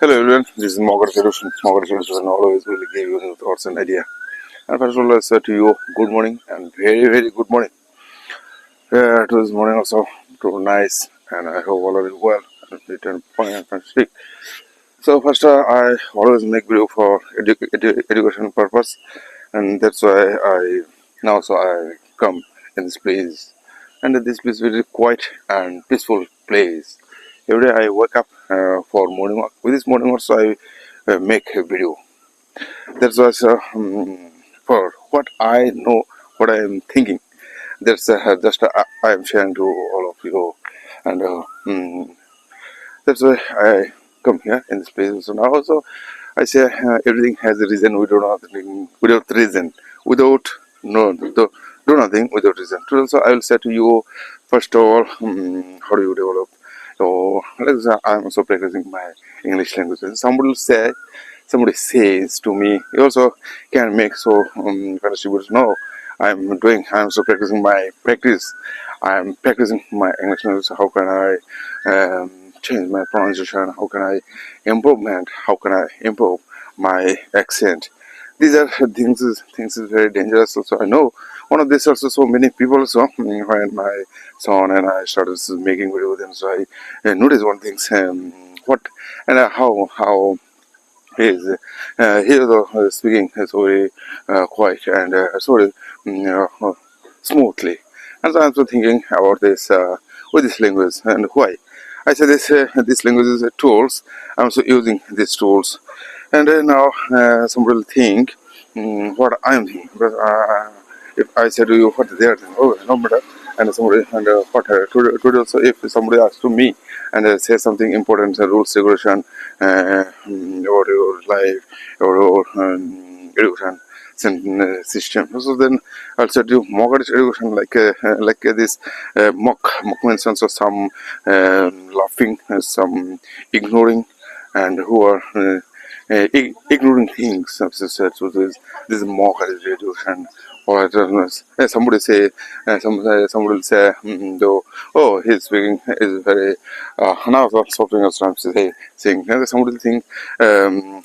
Hello everyone, this is Mogar Solution. Mogar Solution always will give you new thoughts and idea. And first of all, I say to you, good morning and very good morning. This morning also too nice, and I hope all are well and fit and fine and fantastic. So first, I always make video for education purpose, and that's why I come in this place, and this place is very quiet and peaceful place. Every day I wake up for morning walk. With this morning also I make a video. That's why for what I know, what I am thinking. That's just I am sharing to all of you, and that's why I come here in this place. So now also I say everything has a reason. We do nothing without reason, without no do nothing without reason. So also I will say to you first of all, how do you develop? So let's say I'm also practicing my English language. Somebody says to me, you also can make so fantasy words. No, I'm also practicing my practice. I'm practicing my English language. How can I change my pronunciation? How can I improvement? How can I improve my accent? These are things is very dangerous. Also, I know one of these also so many people. So when my son and I started making video with them, so I noticed one thing. What and how he is speaking very quiet and smoothly. And so I'm also thinking about this with this language and why. I say this language is tools. I'm also using these tools, and now somebody will think what I'm thinking. But if I say to you what they are thinking, oh no matter. And somebody and what today also if somebody asks to me and say something important, rules regulation about your life or your education system. So then I'll say to you mock education like this mock means also some laughing, some ignoring, and who are ignoring things. So this is mock education. Or I don't know, somebody say, somebody will say, though, oh, he's speaking is very, now something else I'm saying. And somebody will think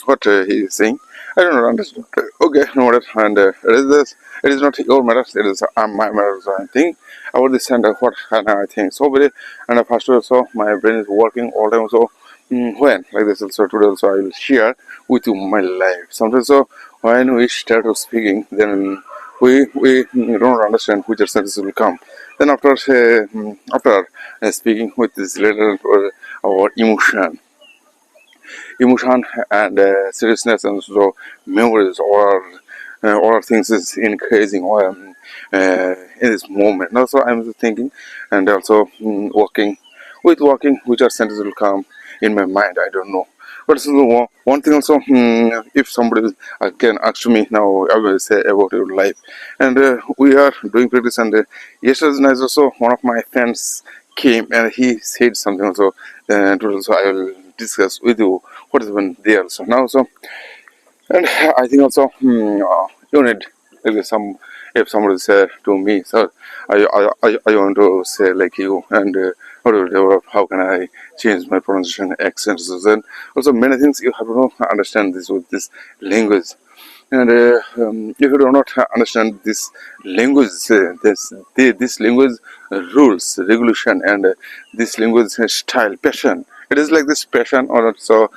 what he is saying. I don't understand. Okay, no matter. And it is not your matter, it is my matter. So I think about this and what can I think. So very, and first also, my brain is working all the time. So when, like this also today also, I will share with you my life. Sometimes so when we start speaking, then we don't understand which sentences will come. Then after speaking with this letter or our emotion and seriousness and so memories or things is increasing or in this moment. Also, I'm thinking and also working which are sentences will come in my mind. I don't know. But so one thing also, if somebody can ask me now, I will say about your life, and we are doing practice. And yesterday night also, one of my friends came and he said something also. Today also I will discuss with you what is when there. So now so and I think also you need some if somebody say to me, so I want to say like you and how to develop, how can I change my pronunciation accents and then also many things you have to know, understand this with this language. And if you do not understand this language, this language rules, regulation, and this language style, passion. It is like this passion, or also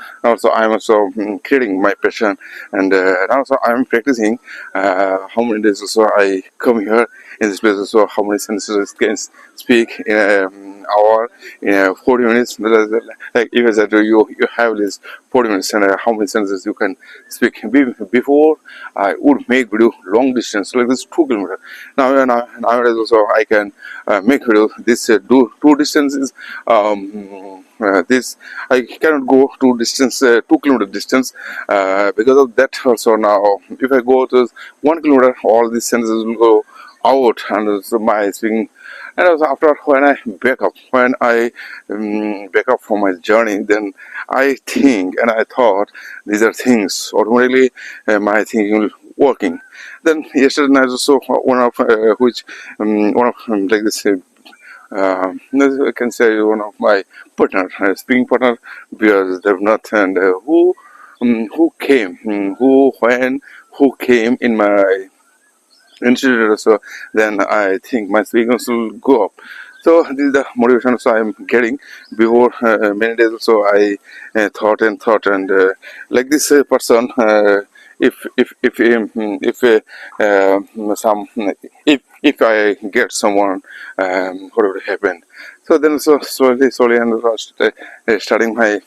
I am also creating my passion, and also I am practicing. How many days also I come here in this place? Also, how many sentences can speak in an hour, in 40 minutes? Like if I said to you, you have this 40 minutes, and how many sentences you can speak. Before I would make video long distance like this 2 kilometers. Nowadays also I can make video this do two distances. This I cannot go to distance 2 kilometer distance because of that. Also now if I go to 1 kilometer, all these sentences will go out, and so my speaking. And also after when I back up from my journey, then I think and I thought these are things automatically my thinking will working. Then yesterday night also one of like this I can say one of my partner, speaking partner, because Devnath, and who came, who came in my institute. So then I think my speaking will go up. So this is the motivation so I'm getting. Before many days also I thought and like this person, some if I get someone, what would happen? So then so slowly and starting my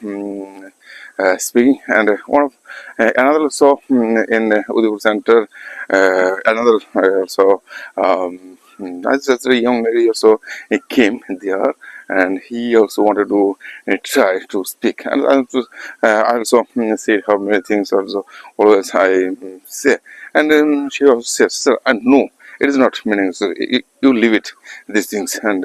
speaking, and one of another also in Udaipur Center, another also as just a young lady also came there, and he also wanted to try to speak, and I also said how many things also always I say, and she also says, "Sir, and no, it is not meaning. So you leave it these things, and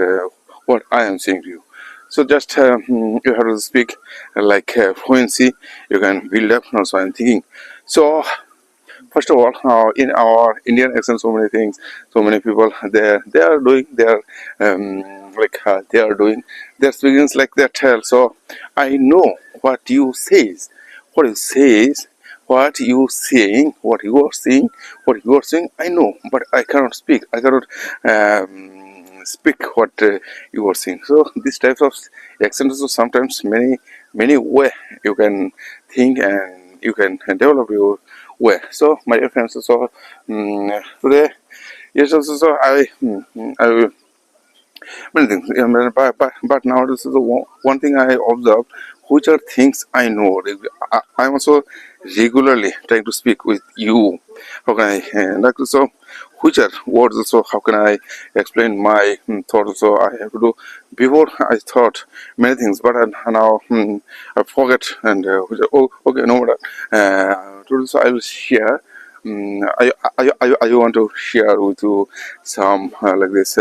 what I am saying to you." So just you have to speak like fluency. You can build up. Also, I'm thinking. So first of all, in our Indian accent, so many things, so many people they are doing their they are doing their speaking like that. So I know what you says, what you says, what you saying, what you are saying, what you are saying. I know, but I cannot speak. I cannot. Speak what you are saying. So these types of accents, so sometimes many way you can think and you can develop your way. So my dear friends, so today yes, also so I will many things. But now this is the one thing I observe, which are things I know. I'm also regularly trying to speak with you. How can I like so? Which are words also? How can I explain my thoughts? So I have to do. Before I thought many things, but now I forget. And oh, okay, no matter. So I will share. I want to share with you some like this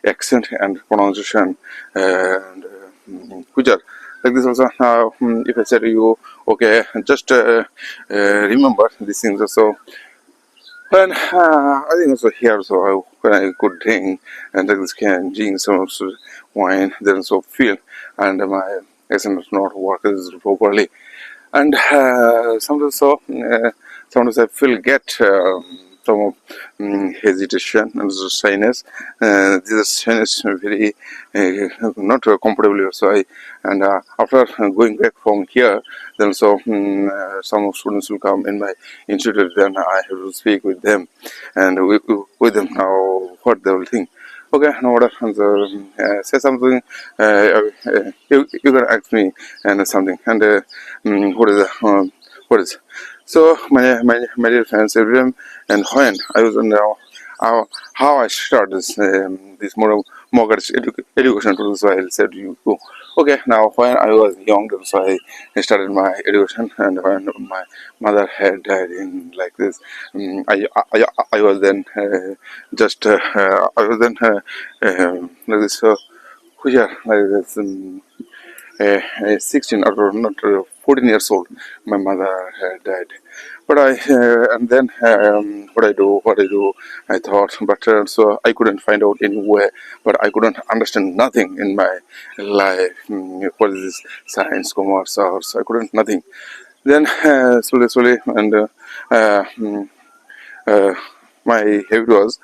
accent and pronunciation and which are like this also. If I say to you, okay, just remember these things also. And I think also here, so when I could drink and like this can drink some wine, then also feel and my accent does not work as properly, and sometimes I feel get some hesitation and shyness. This shyness very not comfortable. So I and after going back from here, then so some students will come in my institute. Then I have to speak with them, and with them now what they will think. Okay, now order say something. You can ask me and something. And what is what is? So my dear friends, everyone, and when I was on how I started this mortgage education to so I said you go. Okay, now when I was young, so I started my education, and when my mother had died in like this, I was then just I was then like this yeah like this 16 or not 14 years old. My mother had died, but I and then what I do, I thought, but so I couldn't find out anywhere, but I couldn't understand nothing in my life. What is this science, commerce, arts? I couldn't nothing. Then slowly, and uh, mm, uh, my habit was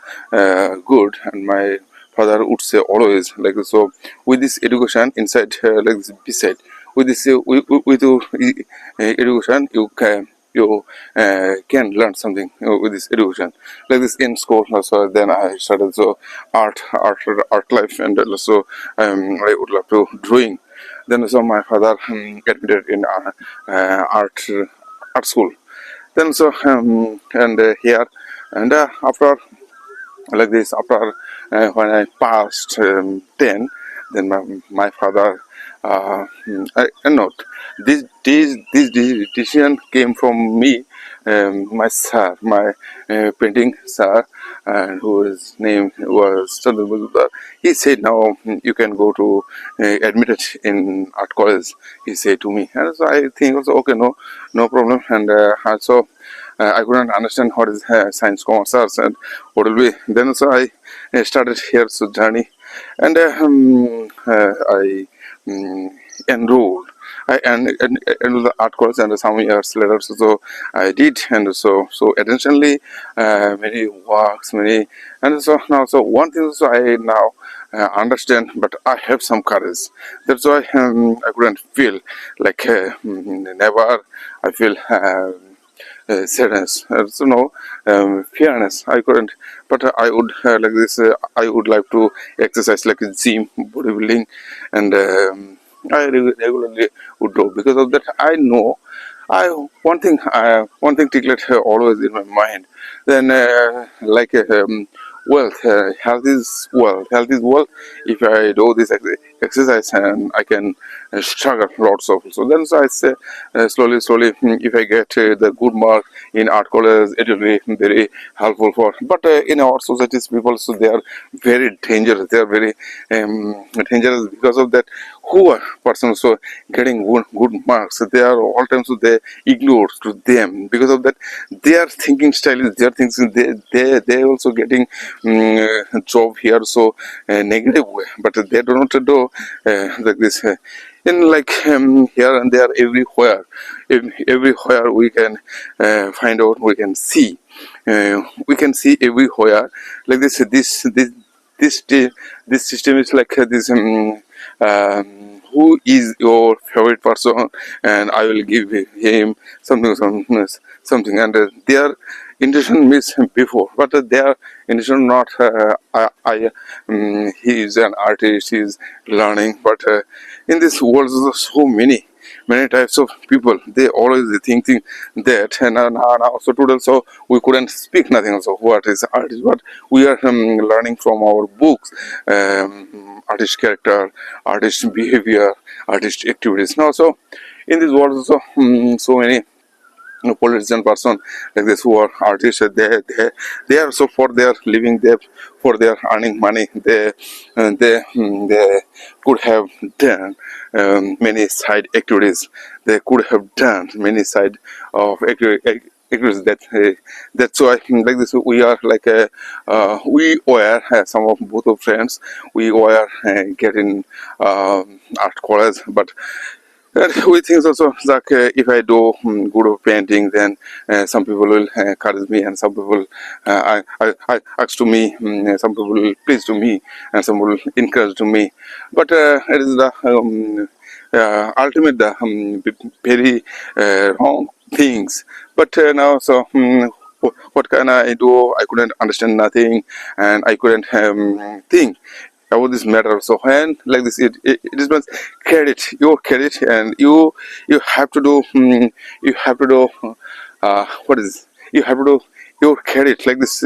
good, and my father would say always like so. With this education inside, like this beside, with this with your education, you can learn something with this education. Like this in school, so then I started so art life, and also I would love to drawing. Then so my father admitted in art school. Then so and here and after like this after when I passed 10, then my father not this decision came from me, my sir, my painting sir, and whose name was Chandra Majumdar. He said, now you can go to admitted in art college, he said to me. And so I think also, okay, no problem. And also I couldn't understand what is science, commerce, arts, and what will be. Then so I started here so journey. and I enrolled. I enrolled the art course, and some years later, so I did, and so additionally, many works, many, and so now, so one thing, so I now understand, but I have some courage. That's why I couldn't feel like never. I feel. Sadness, so no fairness. I couldn't, but I would like this. I would like to exercise like gym, bodybuilding, and I regularly would do. Because of that, I know. I one thing ticklet always in my mind. Then like wealth, health is wealth. Health is wealth. If I do this exercise, and I can struggle lots of. So then, so I say slowly, if I get the good mark in art college, it will be very helpful for. But in our societies, people, so they are very dangerous. They are very dangerous because of that. Who are persons so getting good marks? They are all times, so they ignore to them. Because of that, their thinking style is their thinking. They also getting job here, so negative way. But they do not do like this. In like here and there, everywhere we can find out, we can see, everywhere like this system is like this who is your favorite person, and I will give him something, and their intention means before, but their intention not he is an artist, he is learning. But in this world there are so many types of people. They always thinking that, and now so today, so we couldn't speak nothing also what is artist, but we are learning from our books, artist character, artist behavior, artist activities. Now, so in this world also so many politician person like this who are artists. They are so for their living, they for their earning money, they could have done many side activities. They could have done many side of activities that that's why like this we are like we were some of both of friends, we were getting art college. But and we think also like if I do good painting, then some people will encourage me, and some people I ask to me, some people will please to me, and some will encourage to me. But it is the ultimate, the very wrong things. But now, so what can I do? I couldn't understand nothing, and I couldn't think about this matter. So when like this, it is means credit, your credit, and you have to do what is, you have to do your credit like this,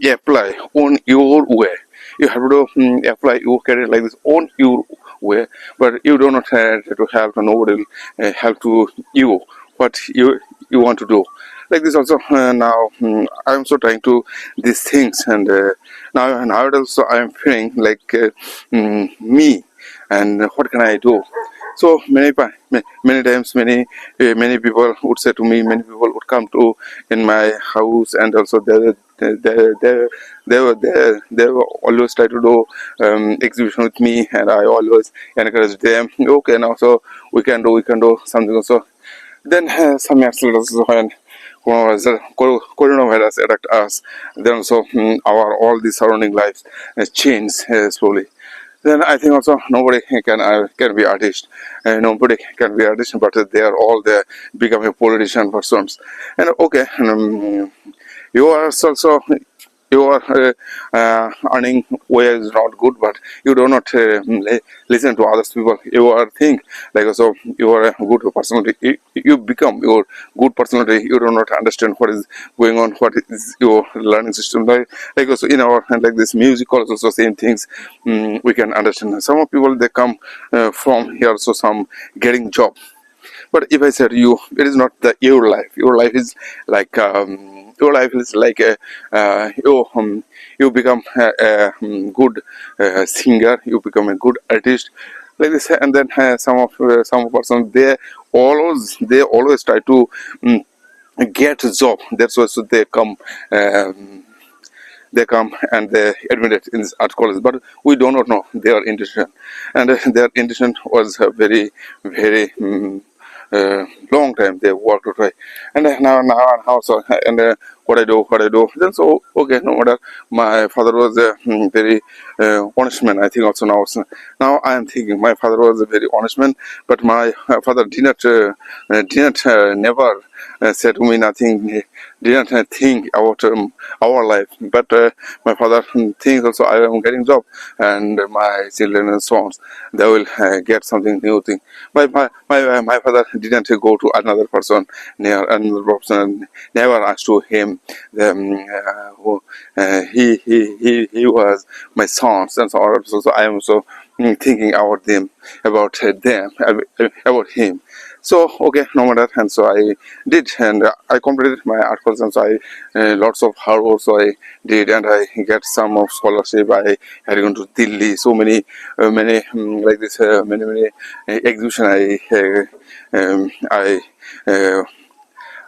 apply on your way. You have to apply your credit like this on your way. But you do not have to help, nobody will help to you what you want to do. Like this also now I'm so trying to these things, and now also I'm feeling like me, and what can I do? So many times, many people would say to me, many people would come to in my house, and also they were always try to do exhibition with me, and I always encourage them. Okay, now so we can do something also. Then some years later, so when coronavirus attacked us, then also our all the surrounding lives changed slowly. Then I think also nobody can be artist, nobody can be artist, but they are all there becoming politician persons. And okay, you are also your earning way is not good, but you do not listen to others people. You are think like so you are a good personality. You become your good personality. You do not understand what is going on, what is your learning system like also in our like this music also same things. We can understand some of people, they come from here, so some getting job. But if I said you, it is not the your life. Your life is like your life is like you become a good singer. You become a good artist, like this. And then some person, they always try to get a job. That's why so they come. they come and they admit it in this art college, but we do not know their intention, and their intention was very long time they worked to try, and now so and what I do then, so okay, no matter. My father was a very honest man. I think also now I am thinking my father was a very honest man, but my father did not never said to me nothing. He didn't think about our life, but my father thinks also I am getting job, and my children and sons, they will get something new thing. My father didn't go to another person, near another person, never asked to him who he was my sons and so on. So I am also thinking about them, about him. So okay, no matter, and so I did, and I completed my art course, and so I lots of hard work. So I did, and I get some of scholarship. I had gone to Delhi, so many like this, many exhibition.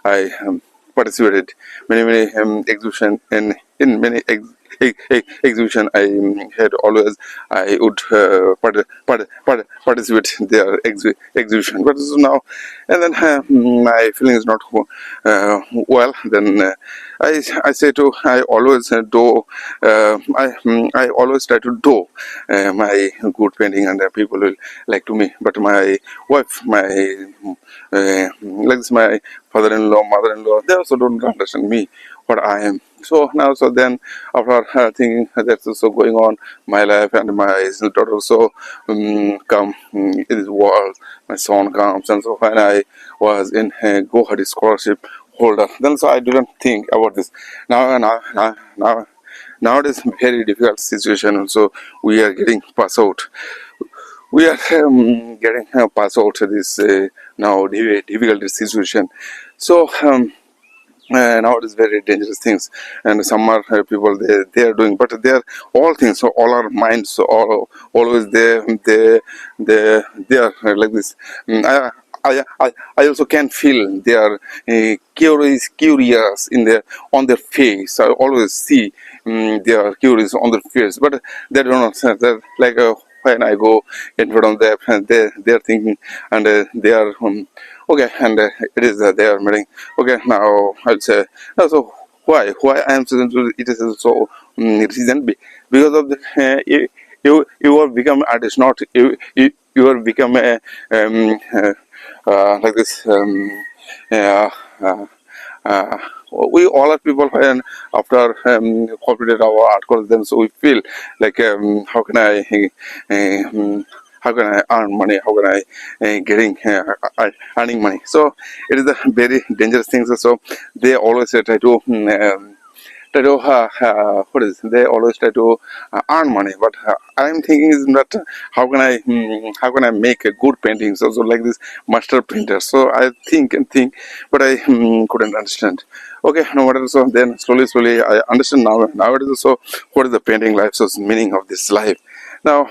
I participated many exhibition in many exhibition. I had always I would participate in their exhibition, but so now and then my feeling is not well. Then I say to I always do I always try to do my good painting, and people will like to me. But my wife, like this, my father-in-law, mother-in-law, they also don't understand me what I am. So now, so then, after thinking that's also going on, my life and my daughter also come in this world. My son comes, and so when I was in Guwahati scholarship holder, then so I didn't think about this. Now it is very difficult situation. Also, we are getting pass out. We are getting pass out this now difficult situation. So. Now it is very dangerous things, and some are people they are doing, but they are all things. So all our minds, so always they are like this. I also can feel they are curious in their on their face. I always see they are curious on their face, but they don't understand that like. When I go in front of them, and they are thinking, and they are okay, and it is they are meeting. Okay, now I'll say now. So why I am saying it is so reason because of the you are become artist, not you are become a like this uh, uh, uh, we all are people when after completed our art course, then so we feel like how can I earn money, how can I getting earning money. So it is a very dangerous thing. So they always try to try to what is they always try to earn money, but I'm thinking is that how can I make a good paintings also like this master painter. So I think and think, but I couldn't understand. Okay, no matter. So then slowly I understand now it is. So what is the painting life, so meaning of this life now.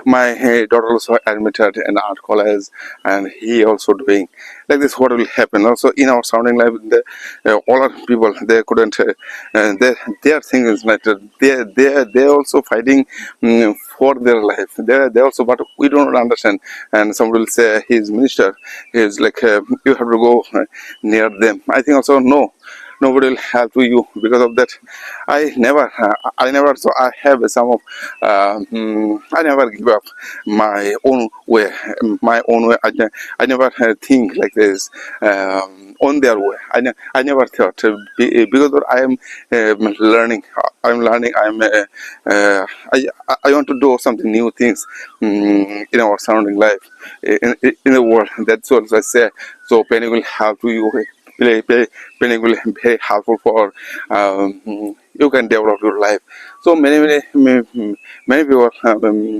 My daughter also admitted in art college, and he also doing like this. What will happen also in our surrounding life, all our people they couldn't their thing is like they also fighting for their life. They also, but we don't understand. And some will say he's minister, he's like you have to go near them. I think also no, nobody will help you because of that. I never so I have some of I never give up my own way, I never think like this on their way. I never thought because I am learning. I want to do something new things in our surrounding life, in the world. That's what I say. So painting will help you. Painting will be very helpful for you can develop your life. So many people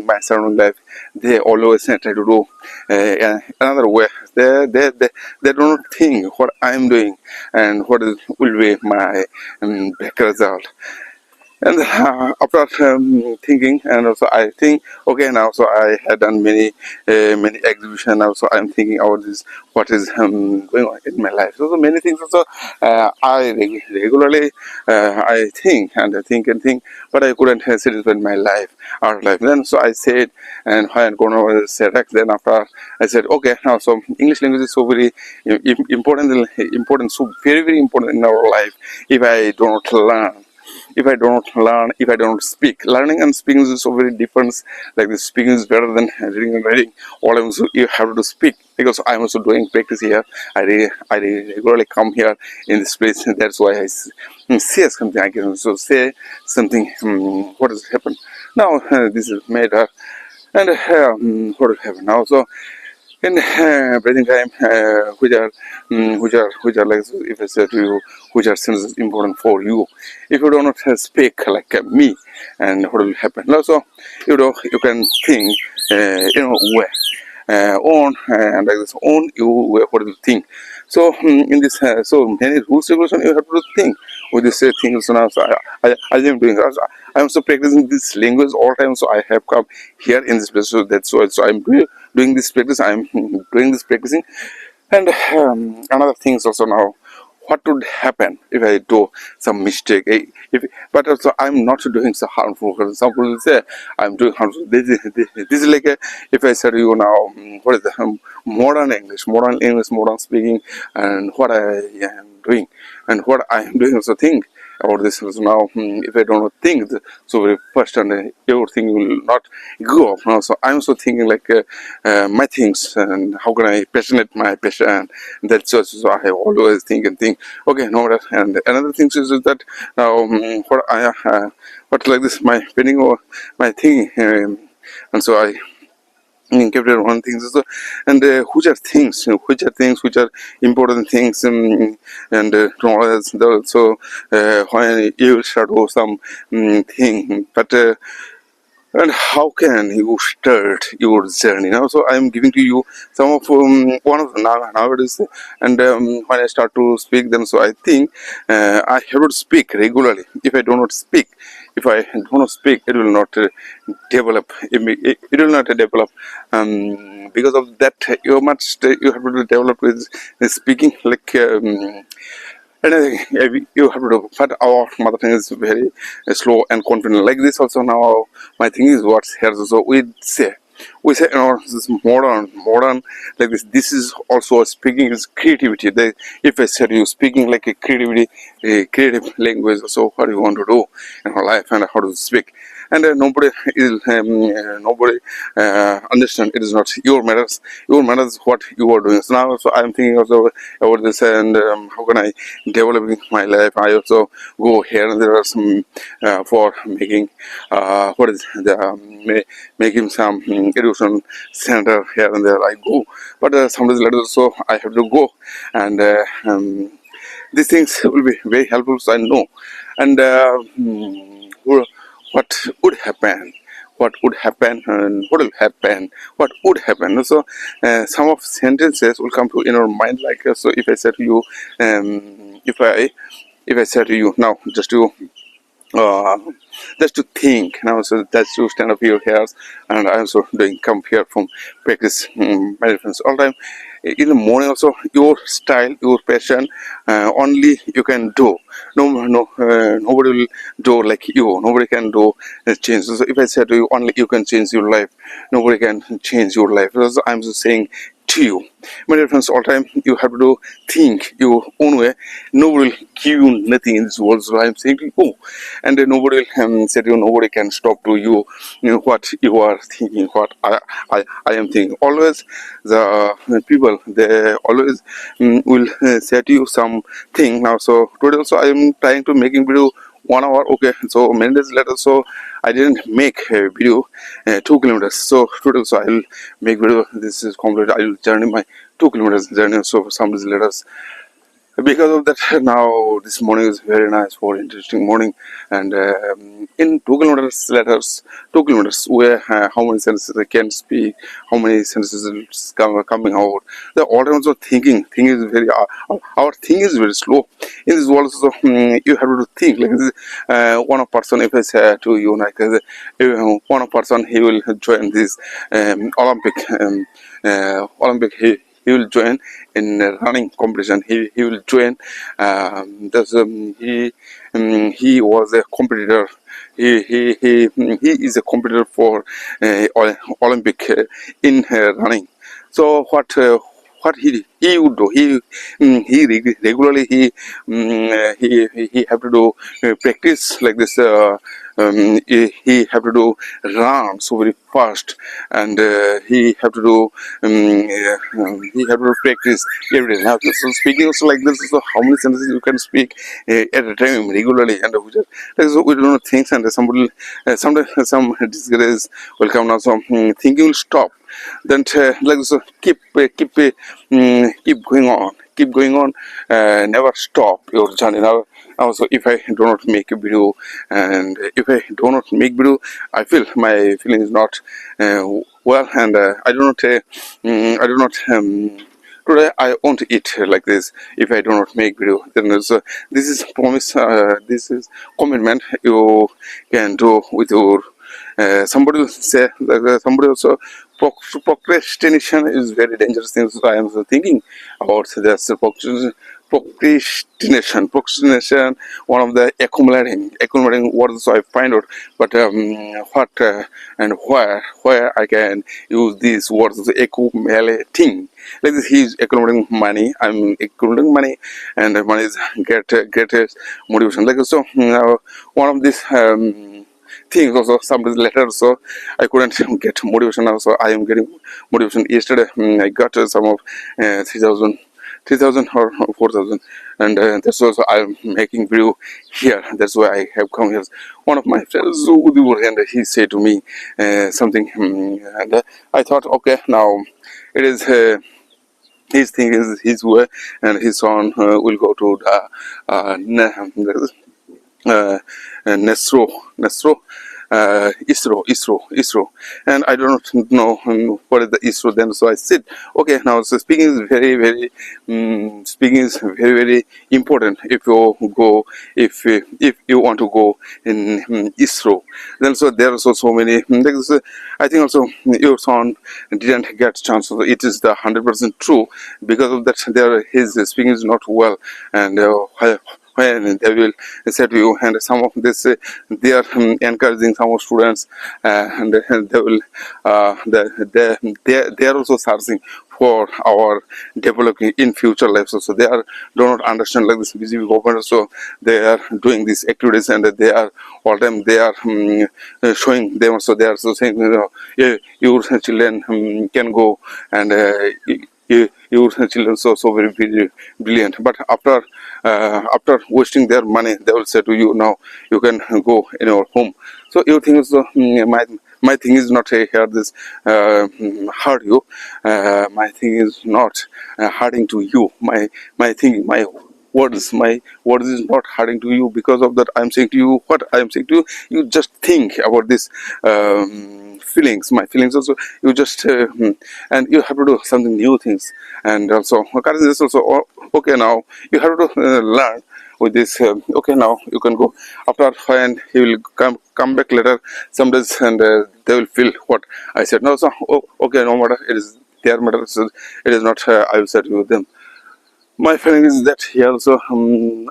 my surrounding life, they always try to do another way. They don't think what I'm doing and what will be my back result. And after thinking, and also I think, okay, now so I had done many exhibition. Also I'm thinking about this, what is going on in my life. So many things also I regularly I think and I think and think, but I couldn't satisfy my life, our life. Then so I said, and when Corona was said, then after I said, okay, now so English language is so very important, so very important in our life. If I do not learn, if I don't learn, if I don't speak. Learning and speaking is so very different. Like the speaking is better than reading and writing. All I'm also you have to speak, because I'm also doing practice here. I regularly come here in this place. And that's why say something. I can also say something. What has happened now? This is made up. And what will happen now? So in breathing time, which are like, if I say to you, which are sentences important for you. If you do not speak like me, and what will happen? Also, you can think way on and like this on you what do you think. So in this so many rules regulation you have to think with this things. So now so I am doing, I am also practicing this language all time. So I have come here in this place, so that's why. So I'm doing this practice, I'm doing this practicing. And another things also now, what would happen if I do some mistake? But also I'm not doing so harmful. For example, will say I'm doing harmful. This is like if I said to you now, what is the modern English, modern speaking, and what I am doing, and what I am doing also think about this. So now, if I don't think, so very first and everything will not go up now. So I'm also thinking like my things, and how can I passionate my passion. That's also, so I always think and think. Okay, no matter. And another thing is that now what like this my penning or my thing, and so I kept it one things also. And which are things, which are important things, and so when you start with some thing, but. And how can you start your journey now? So I'm giving to you some of one of the nowadays. And when I start to speak them, so I think I have to speak regularly. If I do not speak, if I do not speak, it will not develop. It will not develop. Because of that, you have to develop with speaking like. And I think you have to do, but our mother tongue is very slow and confident. Like this also now, my thing is what's here. So we say, this is modern, like this. This is also speaking is creativity. If I said you speaking like a creativity, a creative language. So what do you want to do in our life and how to speak? And nobody understand. It is not your matters. Your matters what you are doing. So now, so I am thinking also about this, and how can I develop my life. I also go here and there are some for making what is the making some education center here and there. I go, but sometimes later also I have to go, and these things will be very helpful. So I know, and what would happen, and what will happen, what would happen. So some of sentences will come to in our mind, like so if I said to you, if I said to you now, uh, just to think now, so that's to stand up your hairs. And I'm also doing come here from practice meditations all time in the morning. Also your style, your passion, only you can do. Nobody will do like you. Nobody can do change. So if I say to you, only you can change your life, nobody can change your life. So I'm just saying to you, my dear friends, all time you have to think your own way. Nobody will give you nothing in this world. So I'm saying to you, and nobody will say to you, nobody can stop to you, what you are thinking, what I am thinking. Always the people, they always will say to you something. Now so today also I am trying to making video 1 hour. Okay, so many days later, so I didn't make a video 2 kilometers. So today also I will make video. This is complete. I will journey my 2 kilometers journey. So some days later Because of that, now this morning is very nice, for interesting morning. And in 2 kilometers letters, 2 kilometers, where how many sentences I can speak, how many sentences is coming out. The all also thinking is very our thinking is very slow in this world. So you have to think like this. One person, if I say to you like one person, he will join this Olympic Olympic. He will join in running competition. He will join. He was a competitor. He is a competitor for Olympic in running. So what he would do, regularly he have to do practice like this. He have to do run so very fast, and he have to do he have to practice every day. Now, so speaking also like this, so how many sentences you can speak at a time regularly, and so we don't know things, and somebody sometimes some disgrace will come now. So thinking will stop. Then like so keep going on, never stop your journey. Now also, if I do not make a video, and if I do not make video, I feel my feeling is not well, and I do not today I won't eat like this. If I do not make video, then this is promise, this is commitment you can do with your somebody will say somebody also procrastination is very dangerous thing. So I am thinking about this procrastination, one of the accumulating words. So I find out, but what and where I can use these words, accumulating like this. He's accumulating money, I'm accumulating money, and money is greatest motivation. Like so one of these things also, some letters, so I couldn't get motivation now, so I am getting motivation. Yesterday I got some of 3000 or 4000, and that's also I'm making video here. That's why I have come here. One of my friends, and he said to me something, and I thought, okay, now it is his thing is his way, and his son will go to the Nesro, ISRO, and I do not know what is the ISRO then. So I said, okay, now so speaking is very important. If you go, if you want to go in ISRO, then so there are so many. I think also your son didn't get chance. So it is the 100% true. Because of that, his speaking is not well, and when they will say to you, and some of this they are encouraging some of students, and they will they are also searching for our developing in future life. So they are do not understand like this BJP government. So they are doing these activities, and they are all time they are showing them. So they are so saying, yeah, your children can go, and your children so very brilliant. But after wasting their money, they will say to you, now you can go in your home. So you think so, my thing is not here this hurt you. My thing is not hurting to you. My thing, my words is not hurting to you. Because of that, I'm saying to you what I'm saying to you. You just think about this feelings, my feelings also. You just and you have to do something new things. And also currently this also, okay, now you have to learn with this. Okay, now you can go. After, and he will come back later some days, and they will feel what I said. No, so okay, no matter, it is their matter. So it is not I will say to them. My feeling is that here also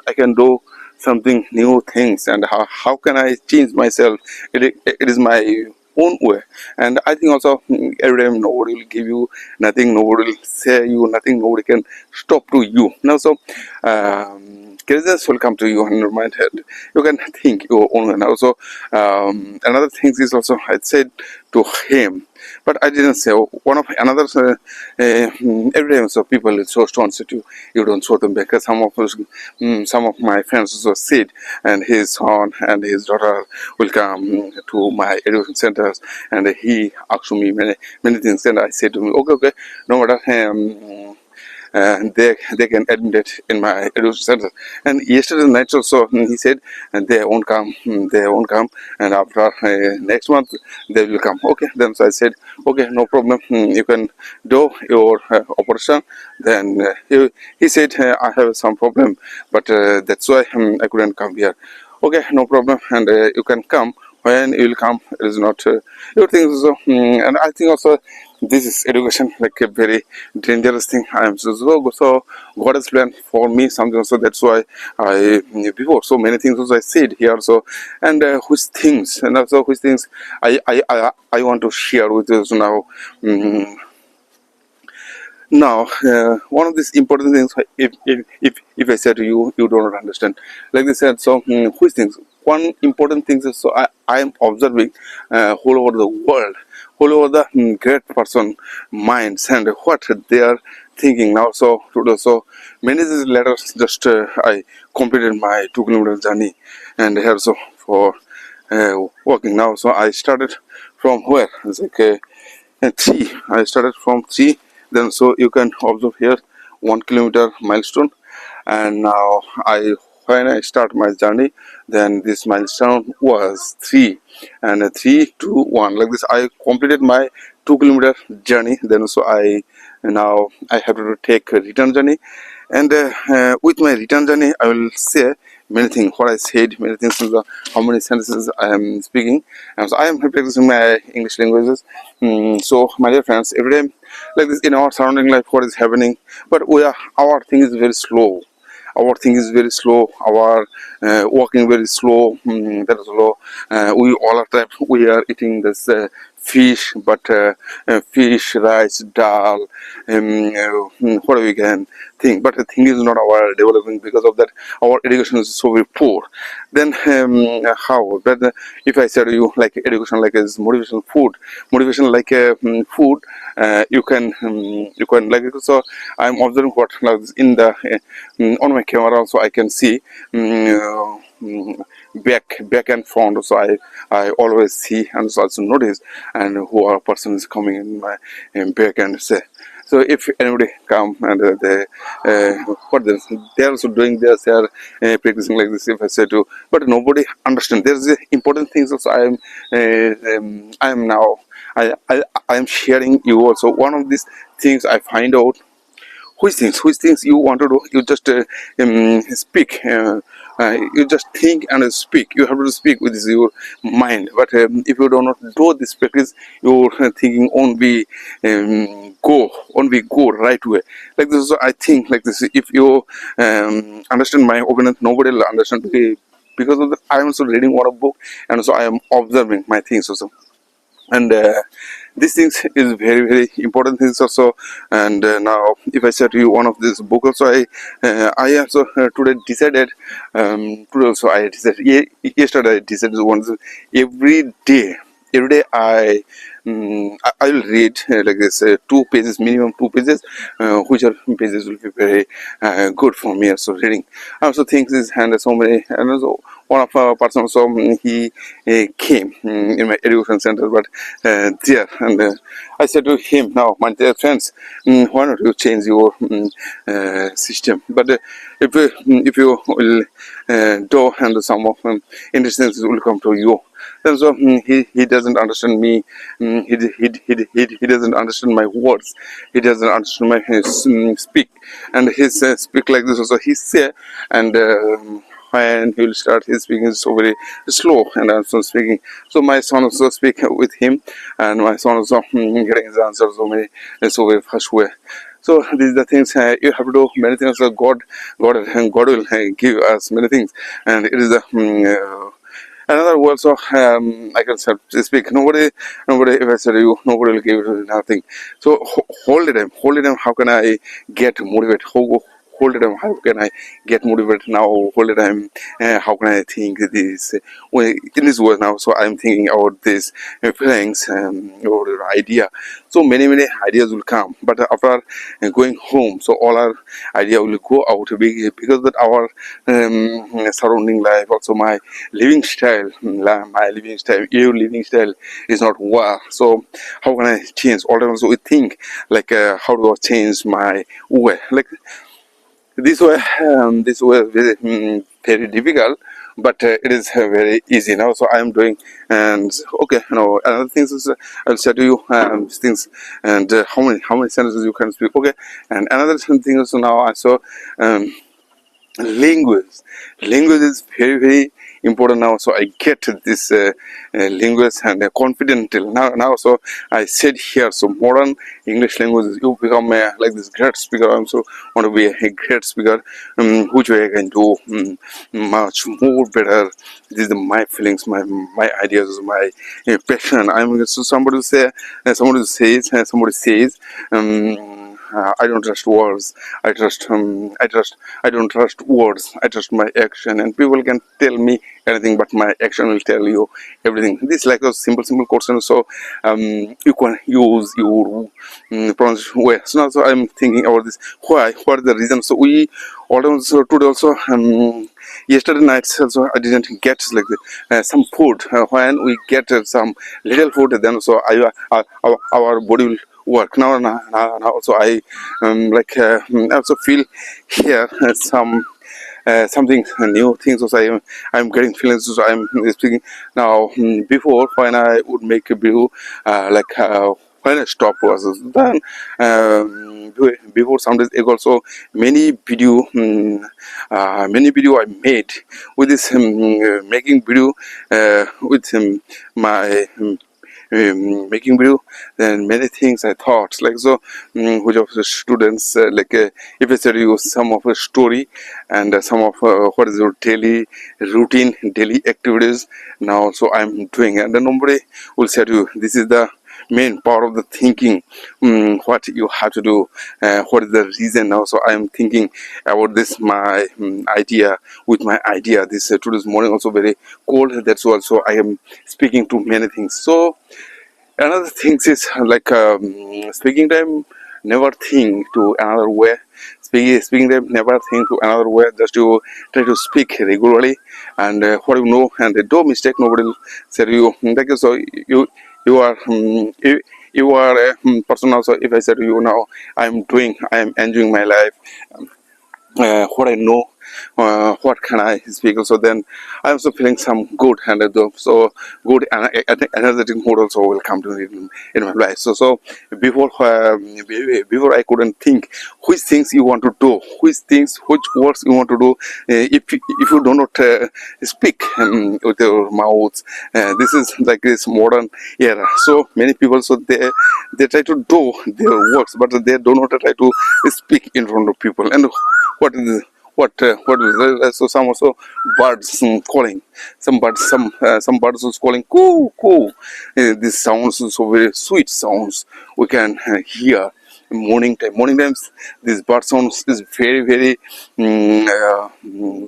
I can do something new things, and how can I change myself? It is my own way. And I think also every time nobody will give you nothing, nobody will say you nothing, nobody can stop to you now. So craziness will come to you in your mind, and you can think your own way. And also another thing is also I said to him, but I didn't say one of another every time. So people so stones at you don't show them, because some of us, some of my friends also said, and his son and his daughter will come to my education centers, and he asked me many things, and I said to him, okay, no matter they can admit it in my education center. And yesterday night also he said they won't come, they won't come, and after next month they will come. Okay, then so I said okay, no problem, you can do your operation. Then he said I have some problem, but that's why I couldn't come here. Okay, no problem, and you can come when you will come. It is not everything is also, and I think also this is education like a very dangerous thing. I am so God has planned for me something, so that's why I before so many things also I said here. So and which things and also which things I want to share with you now. Now, one of these important things, if I said to you, you do not understand. Like they said, so which things? One important thing is, so I am observing all over the world, all over the great person minds and what they are thinking now. So, so many days later, just I completed my 2 kilometer journey, and here so for walking now. So I started from where? It's like three. I started from three. Then so you can observe here 1 kilometer milestone, and now when I start my journey, then this milestone was three, and 3 2 1 like this. I completed my 2 kilometer journey. Then so now I have to take a return journey, and with my return journey, I will say many things. What I said, many things. How many sentences I am speaking, and so I am practicing my English languages. So, my dear friends, every day like this in our surrounding life, what is happening? But our thing is very slow. Our thing is very slow. Our walking very slow. That is slow. We all are type. We are eating this fish, but fish, rice, dal, what we can think. But the thing is not our developing, because of that our education is so very poor. Then how? But if I say to you like education like is motivational food, motivation like food, you can like it. So I'm observing what like in the on my camera also I can see. Back and front, so I always see and also notice and who a person is coming in my back and say. So if anybody come and what they're also doing this, they are practicing like this. If I say to, but nobody understand. There's important things also. I am now I am sharing you also. One of these things I find out. Which things you want to do, you just speak, you just think and speak. You have to speak with your mind, but if you do not do this practice, your thinking won't be go right way. Like this, I think like this. If you understand my opinion, nobody will understand, because of that I am also reading one book, and so I am observing my things also. And these things is very important things also. And now if I say to you one of this book also, I also today decided, today also I decided, yesterday I decided one, every day I will read like this 2 pages, minimum 2 pages, which are pages will be very good for me also reading. I also think this, and so many, and also one of our person also he came in my education center, but there, and I said to him, now my dear friends, why not you change your system? But if you will do, and some of instances will come to you. And so he doesn't understand me. He doesn't understand my words. He doesn't understand my speak. And he speak like this also. He say, and when he will start his speaking is so very slow, and I'm so speaking. So my son also speak with him, and my son also getting his answer so very fast way. So these are the things you have to do. Many things. God will give us many things, and it is the. Another word, so I can speak. Nobody. If I say to you, nobody will give you nothing. So hold it. How can I get motivated? whole time how can I get motivated now, whole time how can I think this in this world now. So I'm thinking about this feelings or idea. So many ideas will come, but after going home, so all our idea will go out because that our surrounding life, also my living style, your living style is not well. So how can I change? All the time, so we think like how do I change my way? Like this way very, very difficult, but it is very easy now. So I am doing, and okay, another things is I'll say to you things, and how many sentences you can speak. Okay, and another thing is now I saw. Language is very important now, so I get this language and confident till now. So I said here, so modern English language, you become like this great speaker. I also want to be a great speaker, which way I can do much more better. This is my feelings, my ideas, my passion. I'm so somebody says I don't trust words. I don't trust words. I trust my action. And people can tell me anything, but my action will tell you everything. This is like a simple question. So you can use your pronunciation way. So now, so I'm thinking about this. Why? What is the reason? So we also today also. Yesterday night also I didn't get like some food. When we get some little food, then so our body will work now. So I also feel here something new things. So I'm getting feelings. So I'm speaking now. Before when I would make a video when I stop was then before some days ago also many video I made with this making video with my making video. Then many things I thought like so which of the students if I said you some of a story and some of what is your daily routine, daily activities now. So I'm doing, and then nobody will say to you this is the main part of the thinking, what you have to do, what is the reason now. So I'm thinking about this my idea with my idea this today's morning also very cold, that's also I am speaking to many things. So another thing is like speaking time never think to another way. Speaking time never think to another way, just to try to speak regularly and what you know, and do mistake nobody will say to you like so you are you are a person also. If I say to you now I am enjoying my life, what I know, what can I speak also, then I'm also feeling some good, and so good, and I think energetic mood also will come to me in my life. So before I couldn't think which things you want to do, which words you want to do. If you do not speak with your mouth, this is like this modern era. So many people, so they try to do their works, but they do not try to speak in front of people. And what is so some also birds calling, some birds was calling coo coo. This sounds so very sweet sounds we can hear morning times. This bird sounds is very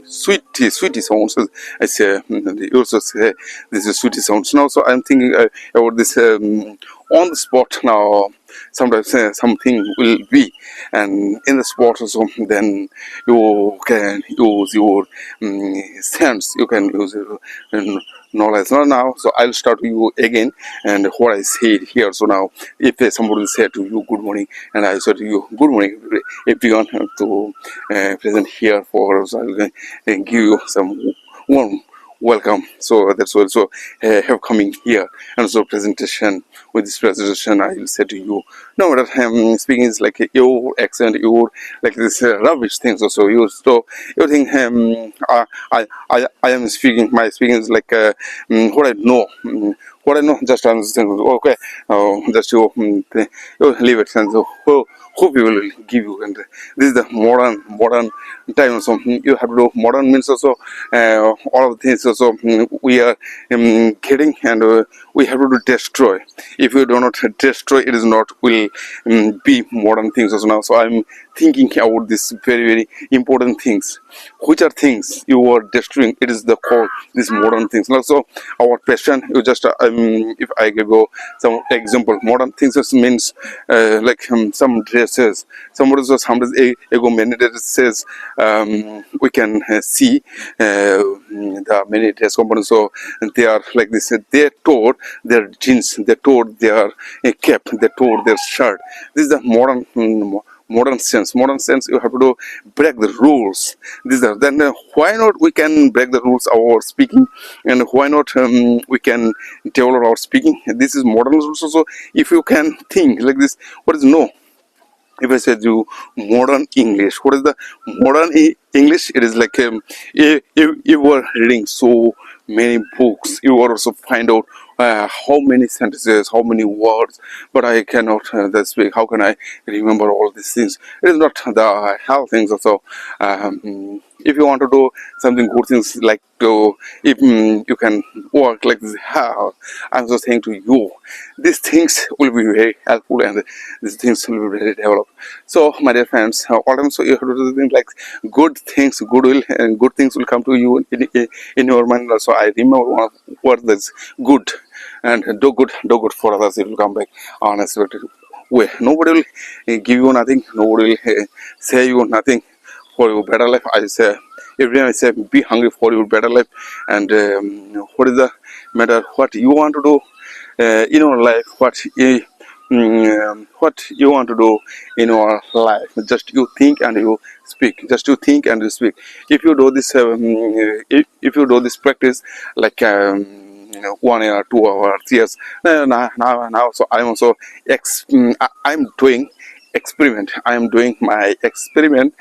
sweetie sounds. I say they also say this is sweetie sounds now. So I'm thinking about this on the spot now. Sometimes something will be, and in the spot also then you can use your sense, you can use your knowledge now. So I'll start with you again and what I said here. So now if somebody said to you good morning and I said to you good morning, everyone have to present here for us, I'll give you some warm welcome. So that's also have coming here, and so presentation. With this presentation I will say to you no matter speaking is like your accent, your like this rubbish things also used. So you think I am speaking, my speaking is like what I know, just I'm saying okay, just you leave it. And so who people will give you. And this is the modern time. So you have to do modern means also all of the things also we are getting, and we have to destroy. If you do not destroy, it is not will be modern things also now. So I'm thinking about this very important things. Which are things you are destroying? It is the core these modern things. Also our passion, you just if I give you some example, modern things just means like some dresses. Somebody ago many dresses we can see the many dress companies. So they are like this. They tore their jeans, they tore their cap, they tore their shirt. This is the modern sense. Modern sense, you have to do break the rules. This is then why not we can break the rules of our speaking, and why not we can develop our speaking. This is modern rules also. If you can think like this, what is no? If I said you modern English, what is the modern English? It is like if you were reading so many books, you will also find out how many sentences, how many words, but I cannot speak. How can I remember all these things? It is not the hell things also. If you want to do something good things like to, if you can work like this, how I'm just saying to you, these things will be very helpful, and these things will be very developed. So my dear friends, all time so you have to do things like good things, goodwill, and good things will come to you in your mind. Also I remember one of word that's good, and do good for others. It will come back unexpected way. Nobody will give you nothing, nobody will say you nothing for your better life. I say every time I say be hungry for your better life. And what is the matter what you want to do in your life, what you want to do in your life, just you think and you speak, just you think and you speak. If you do this if you do this practice like 1 year, 2 hours, 3 years, now so I'm also I'm doing experiment. I'm doing my experiment.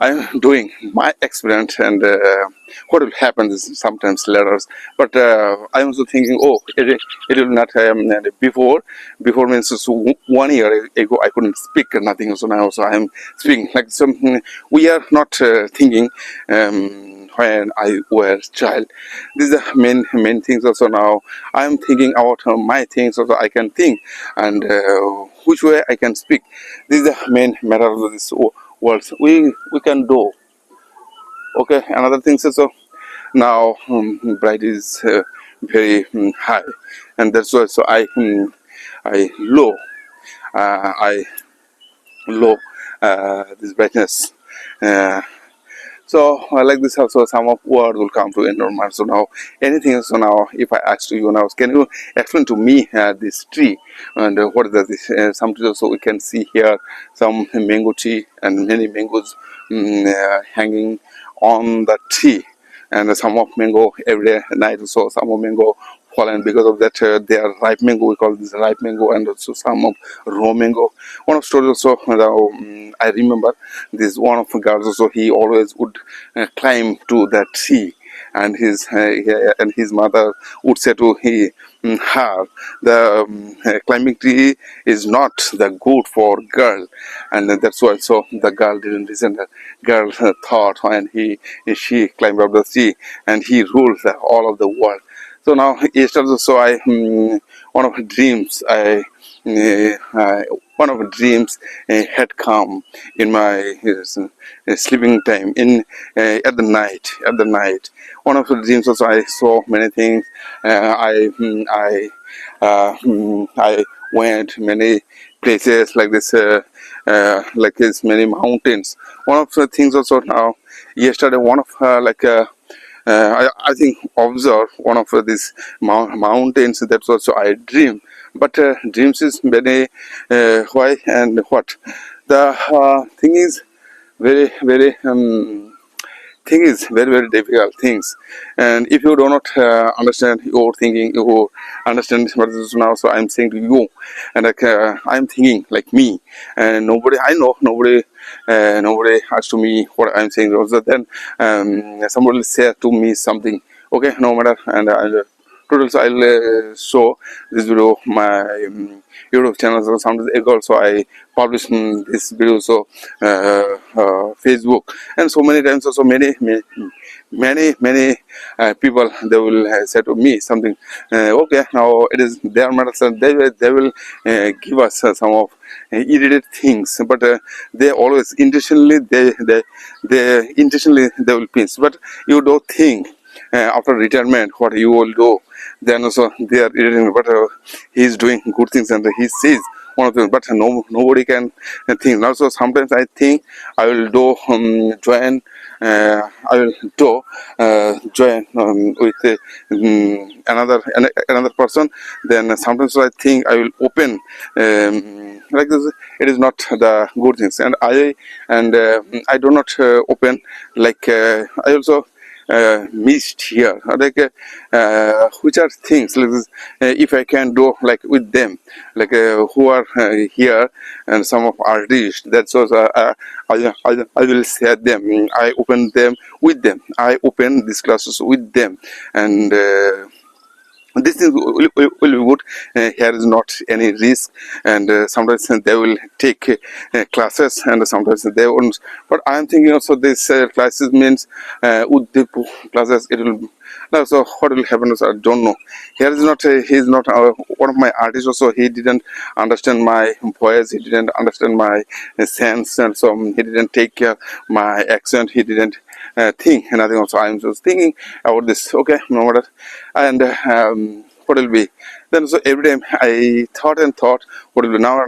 I'm doing my experiment, and what will happen is sometimes later. But I'm also thinking, oh, it will not. Before means so 1 year ago, I couldn't speak nothing. So now, also I'm speaking like something. We are not thinking. When I was child, these are main things. Also now, I'm thinking about my things. Also, I can think, and which way I can speak. This is the main matter of this words we can do. Okay, another thing is so now bright is very high, and that's why so I low I low this brightness. uh, so like this also some of word will come to end normal. So now anything. So now if I ask you now, can you explain to me this tree, and what is this some trees also we can see here, some mango tree and many mangoes hanging on the tree, and some of mango every night. So some of mango fallen because of that they are ripe mango, we call this ripe mango, and also some of raw mango. One of story also I remember this one of the girls also, he always would climb to that tree, and his mother would say to her, the climbing tree is not the good for girl, and that's why so the girl didn't listen. The girl thought, and she climbed up the tree, and he ruled all of the world. So now yesterday, so I one of the dreams one of the dreams had come in my sleeping time in at the night. One of the dreams also I saw many things. I went many places like this. Like this many mountains. One of the things also now yesterday, one of I think observe one of these mountains. That's also I dream. But dreams is very why and what. The thing is very thing is very difficult things, and if you do not understand your thinking, you understand what is now. So I'm saying to you, and like I'm thinking like me, and nobody I know, nobody asks to me what I'm saying. Also then somebody will say to me something, okay, no matter, and today also I'll show this video my YouTube channel. So sometimes ago also I published this video so Facebook, and so many times also many people they will say to me something. Okay, now it is their matter. So they will give us some of irritated things, but they always intentionally they intentionally they will pinch. But you don't think after retirement what you will do. Then also they are irritating, but he is doing good things and he sees one of them, but nobody can think. Also sometimes I think I will do join. I will do join with another person. Then sometimes I think I will open like this. It is not the good things, and I do not open like I also missed here like which are things like this, if I can do like with them, like who are here, and some of artists that shows I will share them. I open them with them. I open these classes with them, and this is will be good. Here is not any risk, and sometimes they will take classes and sometimes they won't. But I am thinking also this classes means with the classes it will. Now, so what will happen is I don't know. Here is not he is not one of my artists also. He didn't understand my voice. He didn't understand my sense, and so he didn't take care my accent. He didn't think nothing. Also, I am just thinking about this. Okay, no matter. And what will be then? So every time I thought and thought what will be now.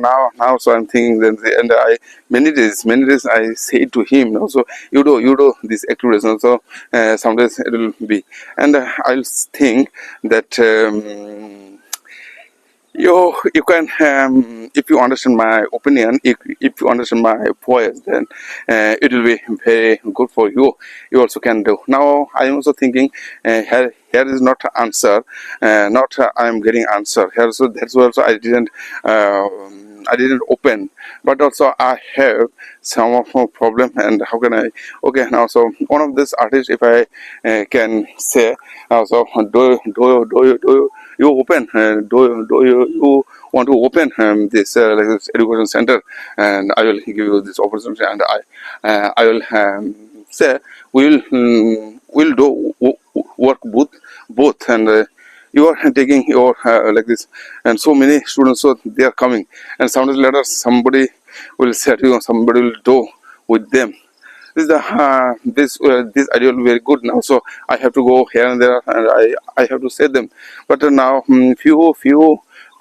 So I'm thinking then, and I many days I say to him also, you do this activities also. Sometimes it will be, and I'll think that. You can if you understand my opinion, if you understand my voice, then it will be very good for you. You also can do. Now I am also thinking here is not answer, not I am getting answer here, so that's why also I didn't open, but also I have some of my problem. And how can I? Okay, now so one of this artists, if I can say, also do you open? Do you want to open this like this education center? And I will give you this opportunity, and I will say we'll do work both, and you are taking your like this, and so many students, so they are coming, and sometimes later somebody will say to you, somebody will do with them. This is the this idea will be very good now. So I have to go here and there, and I have to say them. But now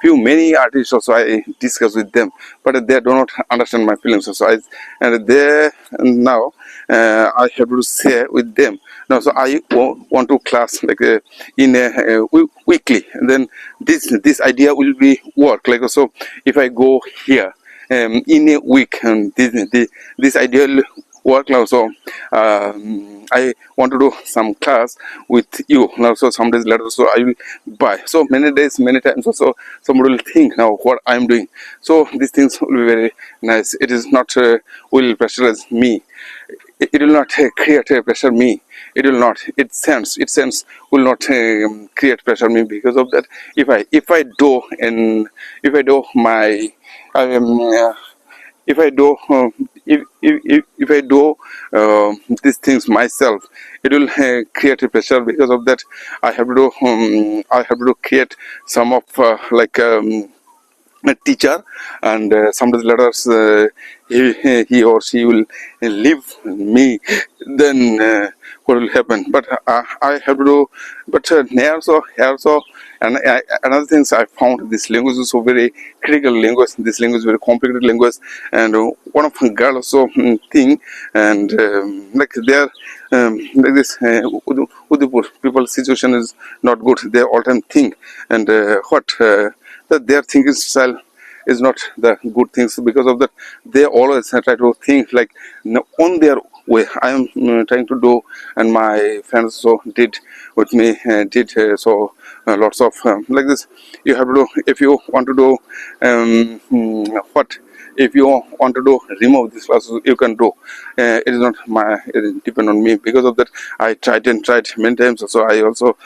few many artists also I discuss with them, but they do not understand my feelings. So and they now I have to say with them. Now so I want to class like in a weekly, and then this idea will be work like so. If I go here in a week, this idea will work now. So I want to do some class with you now. So some days later, so I will buy. So many days, many times also somebody will think now what I am doing. So these things will be very nice. It is not will pressurize me. It will not create a pressure me. It will not. It sense will not create pressure me, because of that. If I do my if I do if I do these things myself, it will create a pressure. Because of that, I have to do create some of like a teacher, and sometimes letters he or she will leave me. Then what will happen? But I have to do. But here also, and another things I found, this language is so very critical language. This language is very complicated language, and one of the girls also thing, and like there like this Udipur people situation is not good. They all time think, and that their thinking style is not the good things. Because of that, they always try to think like on their way. I am trying to do, and my friends so did with me, so lots of like this. You have to do if you want to do what. If you want to do remove this classes, you can do. It is not it depend on me. Because of that, I tried many times. So I also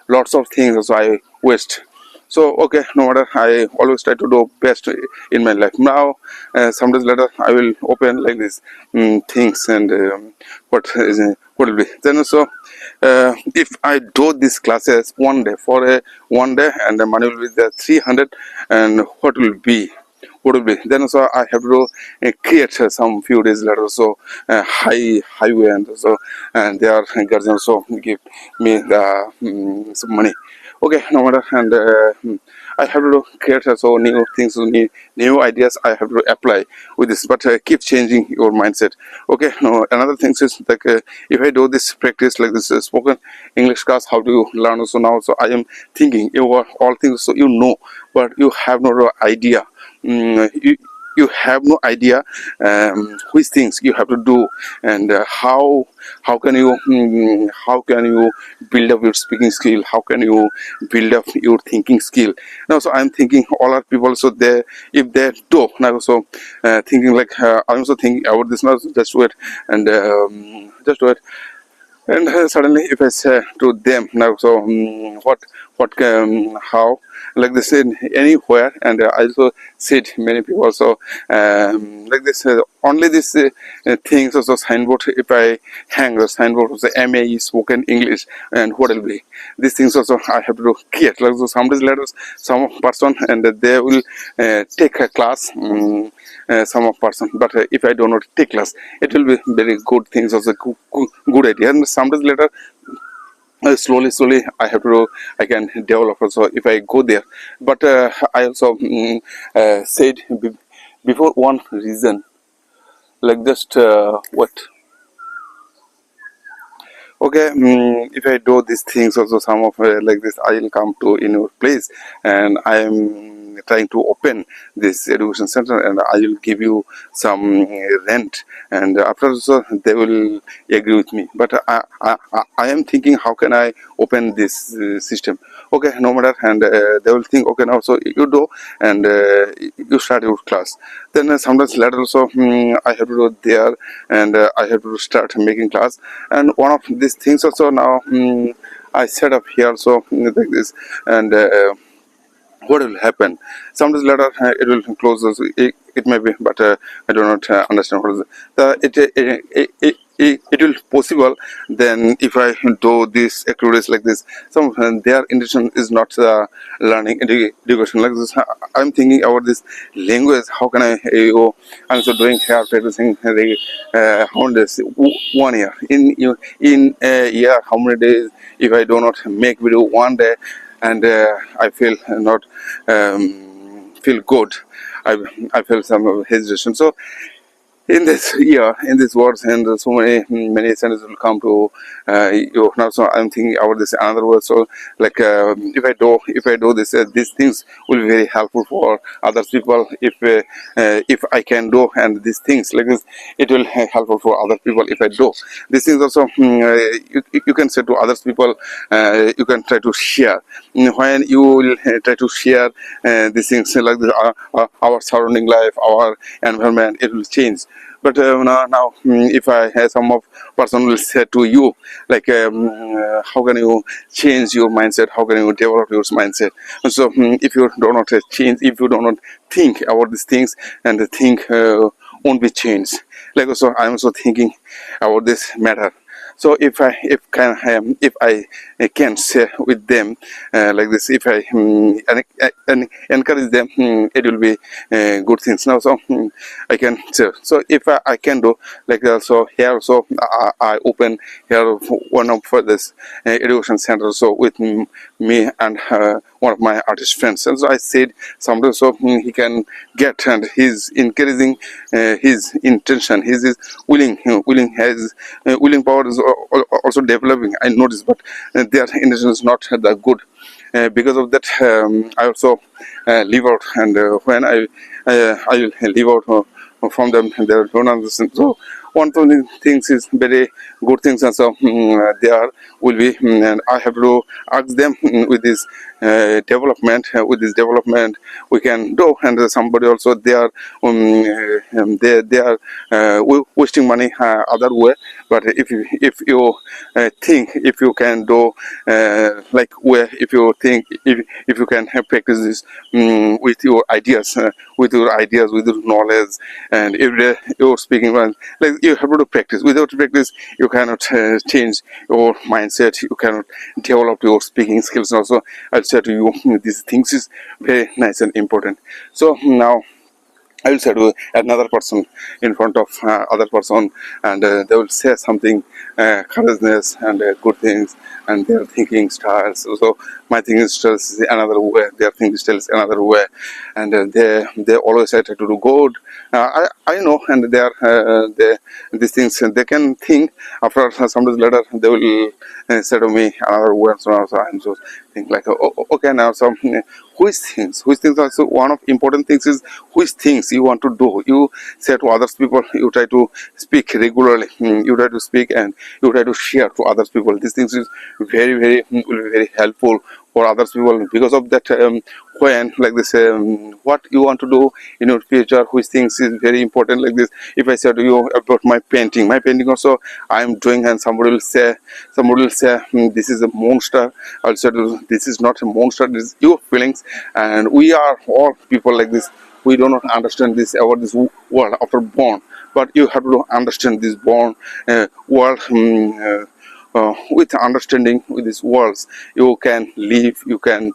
lots of things also I waste. So okay, no matter, I always try to do best in my life. Now sometimes later I will open like this things, and what will be then also, if I do these classes one day for a one day, and the money will be there 300, and what will be then also I have to create some few days later, so highway, and so, and their guardian also give me the some money. Okay, no matter, and I have to create so new things, new ideas I have to apply with this, but keep changing your mindset. Okay, no, another thing is like, if I do this practice like this spoken English class, how to learn also now, so I am thinking you are all things, so you know, but you have no idea. You have no idea which things you have to do, and how can you build up your speaking skill, how can you build up your thinking skill. Now so I'm thinking all our people, so they, if they do now, so thinking like, I'm also thinking about this now, just wait, and just wait. And suddenly, if I say to them now, so how, like they said anywhere, and I also said many people also like this, only this things also signboard. If I hang the signboard of the MAE spoken English, and what will be these things also I have to create. Like so, some days later, some person, and they will take a class. Some of person, but if I do not take class, it will be very good things also, good idea, and some days later, slowly I have to, I can develop also if I go there. But I also said before one reason, like just what. Okay, if I do these things also, some of like this, I will come to in your place, and I am trying to open this education center, and I will give you some rent, and after so they will agree with me. But I am thinking, how can I open this system? Okay, no matter, and they will think, okay, now so you do, and you start your class. Then sometimes later also, I have to go there, and I have to start making class. And one of these things also now, I set up here, so like this, and what will happen? Sometimes later it will close. Also, it may be, but I do not understand what is it will possible. Then if I do this activities like this, some their intention is not learning education like this. I'm thinking about this language. How can I? I'm also doing here practicing the how many days? 1 year. In a year, how many days? If I do not make video one day, and I feel not feel good. I feel some hesitation. So in this year, in this words, and so many sentences will come to you. Now so I'm thinking about this another word. So like, if I do this, these things will be very helpful for other people. If I can do, and these things like this, it will helpful for other people if I do these things also. You can say to other people, you can try to share. When you will try to share these things like this, our surrounding life, our environment, it will change. But now, if I have some of person will say to you like, how can you change your mindset, how can you develop your mindset? And so if you do not change, if you do not think about these things, and the thing won't be changed. Like also I'm also thinking about this matter. So if I can share with them like this, if I encourage them, it will be good things. Now so I can share. So if I can do like so here also, I open here one of for this education center, so with me and one of my artist friends. And so I said sometimes, so he can get, and he's encouraging his intention, his is willing has willing power is also developing, I noticed. But their intention is not that good. Because of that, I also leave out, and when I will leave out from them, they don't understand. So one of the things is very good things also there will be, and I have to ask them with this development we can do, and somebody also they are they are wasting money other way. But if you think if you can do like where if you think if you can have practice this with your ideas with your knowledge, and every day you're speaking one, like you have to practice. Without practice you cannot change your mindset, you cannot develop your speaking skills also. I'll say to you these things is very nice and important. So now I will say to another person in front of other person, and they will say something courageousness and good things, and their thinking styles. So my thinking styles is another way, their thinking styles another way, and they always try to do good. I know, and they are these things they can think. After some days later, they will say to me another way. So I'm just think like okay now so. Which things also one of important things is which things you want to do. You say to others people, you try to speak regularly, you try to speak and you try to share to others people. These things is very will be very helpful for others people. Because of that, when like this what you want to do in your future, which things is very important. Like this, if I say to you about my painting also I am doing, and somebody will say this is a monster. I'll say this is not a monster, this is your feelings. And we are all people like this, we do not understand this about this world after born, but you have to understand this born world. With understanding with these worlds, you can live, you can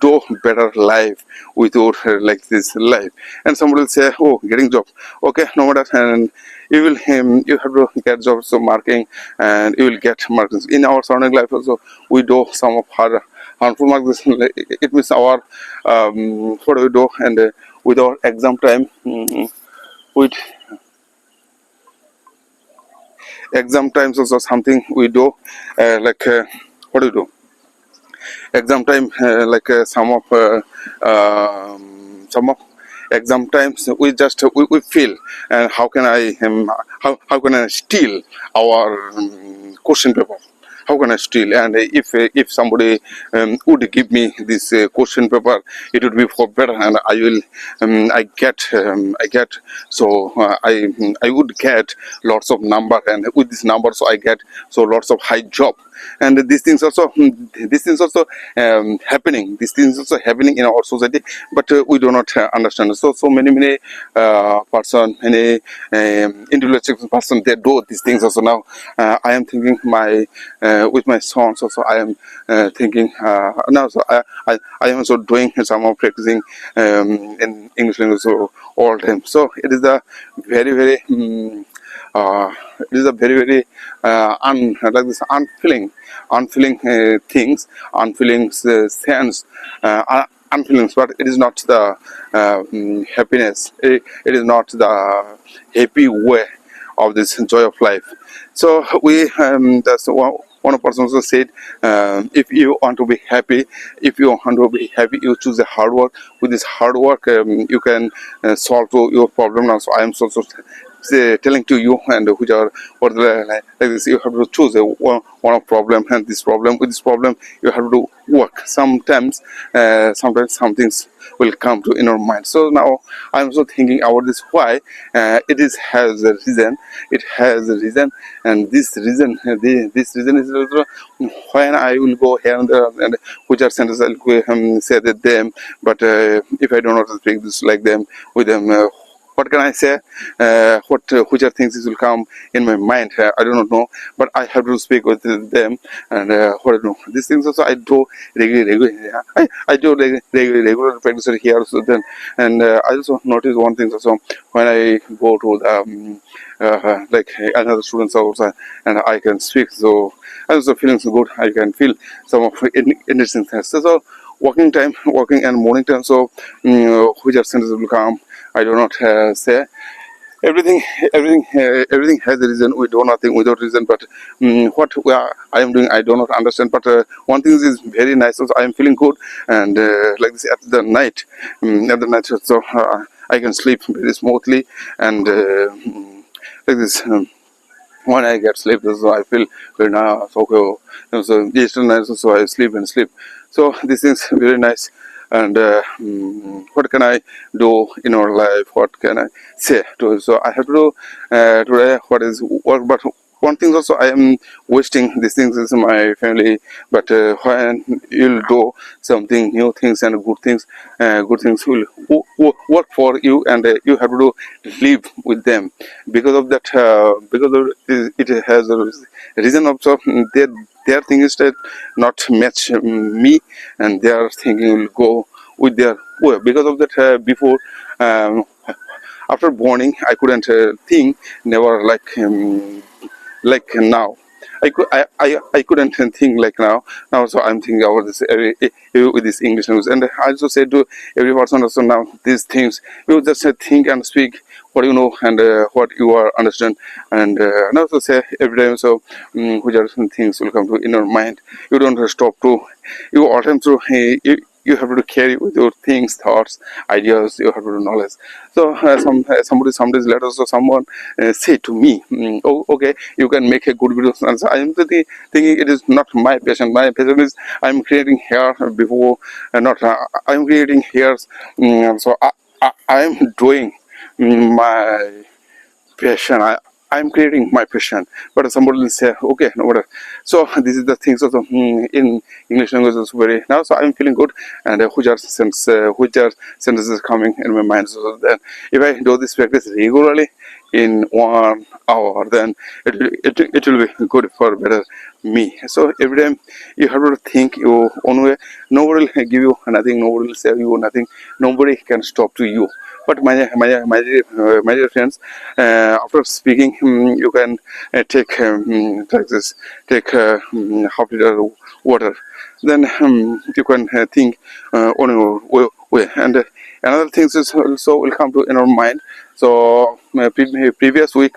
do better life with your like this life. And somebody will say, oh, getting job, okay, no matter, and you will you have to get jobs, so marking, and you will get markings in our surrounding life also. We do some of harmful marks. It means our what do we do, and with our exam time, with exam times also something we do like what do you do exam time like some of exam times we just we feel, and how can I how can I steal our question paper, how can I steal? And if somebody would give me this question paper, it would be for better, and I will I get so I would get lots of number, and with this number so I get so lots of high job. And these things also happening, these things also happening in our society, but we do not understand. So many person, many intellectual person, they do these things also. Now I am thinking my with my sons also I am thinking now, so I am also doing some of practicing in English language so all time. So it is a very it is a very like this unfeeling things, unfeeling sense, unfeelings, but it is not the happiness, it is not the happy way of this joy of life. So we that's one person also said, if you want to be happy, you choose a hard work. With this hard work you can solve your problem. Now so I am also telling to you, and which are what like this, you have to choose one of problem, and this problem, with this problem you have to work. Sometimes some things will come to in your mind. So now I'm also thinking about this, why it is has a reason, it has a reason, and this reason this reason is also when I will go here and there, and which are sentences I'll go say that them, but if I do not speak this like them with them, what can I say? Which are things will come in my mind? I do not know, but I have to speak with them. And what I do, these things also I do regularly. I do regular practice here. So then, and I also notice one thing also when I go to the like another students also, and I can speak. So I also feeling so good. I can feel some of interesting things. So working time, working and morning time. So which are sentences will come. I do not say everything has a reason. We do nothing without reason, but what I am doing I do not understand. But one thing is very nice, so I am feeling good, and like this at the night so I can sleep very smoothly, and like this. When I get sleep, so I feel very nice. Okay, so yesterday night, so I sleep and sleep. So this is very nice. And what can I do in our life? What can I say to? So I have to do today what is work, but one thing also I am wasting these things is my family. But when you'll do something new things and good things will work for you, and you have to live with them. Because of that, because of it has a reason also. Their thing is that not match me, and their thinking will go with their way. Because of that, before. After borning, I couldn't think, never like now. I couldn't think like now. Now, so I'm thinking about this with this English news. And I also said to every person also now, these things, you just think and speak what you know, and what you are understand. And also say every time, so which are some things will come to in your mind. You don't stop to, you all time through, you have to carry with your things, thoughts, ideas. You have to do knowledge. So somebody somebody's letter, so someone say to me, oh, okay, you can make a good video. And so I am thinking it is not my passion. My passion is I'm creating hair before, not I'm creating hairs. So I am doing my passion. I'm creating my passion, but somebody will say, okay, no matter. So this is the things also in English language is very now. So I'm feeling good, and which are sentences coming in my mind. So then, if I do this practice regularly in 1 hour, then it will be good for better me. So every time you have to think your own way. Nobody will give you nothing. Nobody will save you nothing. Nobody can stop to you. But my dear friends, after speaking, you can take like this, take half liter of water. Then you can think on your way. And another thing is also will come to in our mind. So previous week.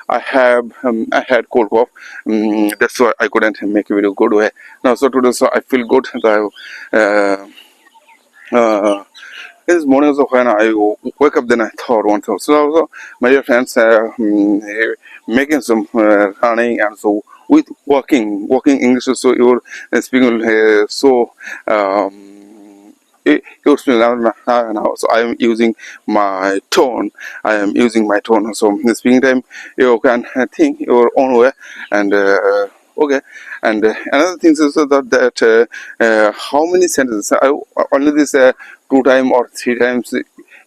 I had cold cough. That's why I couldn't make a video good way. Now, so today, so I feel good. This morning also when I wake up, then I thought one thing. So my dear friends, making some running and so with walking English. So you're speaking so. You're speaking now, so I am using my tone. So in the speaking time, you can think your own way, and okay. And another thing is also that how many sentences? Only this 2 times or 3 times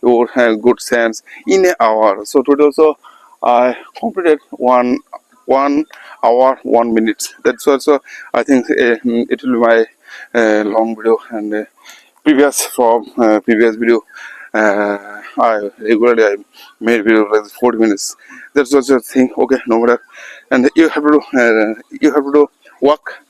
your good sense in an hour. So today also I completed 1 hour 1 minute. That's also I think it will be my long video. And previous video, I made video like 40 minutes. That's also a thing. Okay, no matter. And you have to work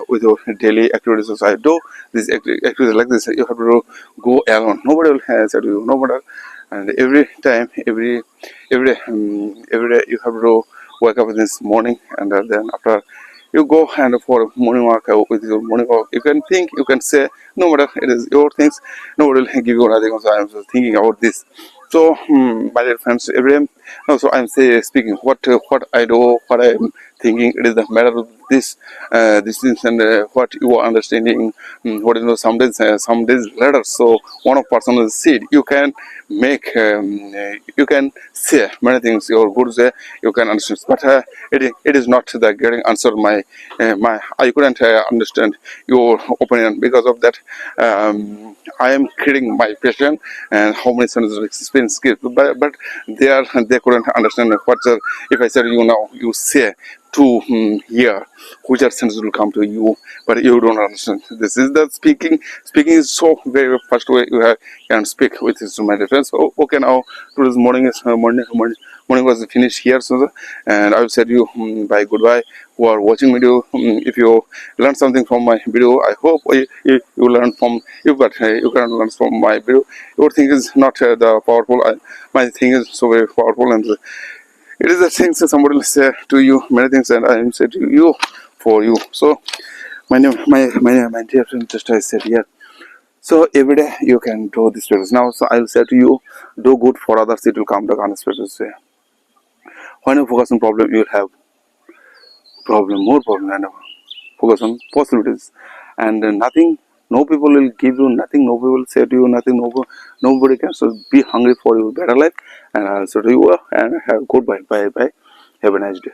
with your daily activities. So I do this activities like this. You have to go alone. Nobody will say to you. No matter. And every time, every day, you have to wake up in this morning, and then after you go and for morning walk with your morning walk, you can think, you can say, no matter it is your things, nobody will give you nothing. Also, I'm just thinking about this. So, my dear friends, every time, also I'm speaking what I do, what I'm thinking. It is the matter of this things, and what you are understanding. What you know, some days later. So one of person is said you can make you can say many things. Your good say you can understand, but it is not the getting answer. I couldn't understand your opinion. Because of that, I am creating my passion and how many sentences experience skills, but they couldn't understand what. If I said you now you say to hear which are sentences will come to you, but you don't understand. This is the speaking. Speaking is so very first way you can speak with this, my friends. So, okay, now today's morning is morning was finished here. So, and I will say you bye, goodbye. Who are watching video, if you learn something from my video, I hope you learn from you, but you can learn from my video. Your thing is not the powerful. My thing is so very powerful, and it is the things that somebody will say to you many things, and I am say to you for you. So my dear friend, just I said here. So every day you can do this practice. Now, so I will say to you, do good for others, it will come back unexpected way. When you focus on problem, you will have more problem, and focus on possibilities. And nothing, no people will give you nothing, no people will say to you nothing, nobody can. So be hungry for your better life. And I'll say to you, and have goodbye, bye bye, have a nice day.